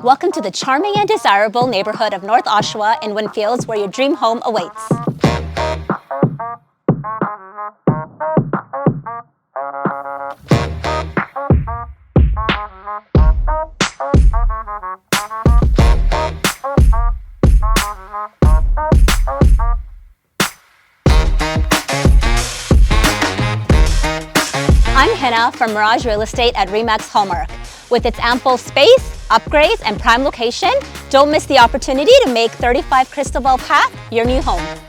Welcome to the charming and desirable neighborhood of North Oshawa in Windfields, where your dream home awaits. I'm Hannah from Mirage Real Estate at RE/MAX Hallmark. With its ample space, upgrades, and prime location, don't miss the opportunity to make 35 Christabelle Path your new home.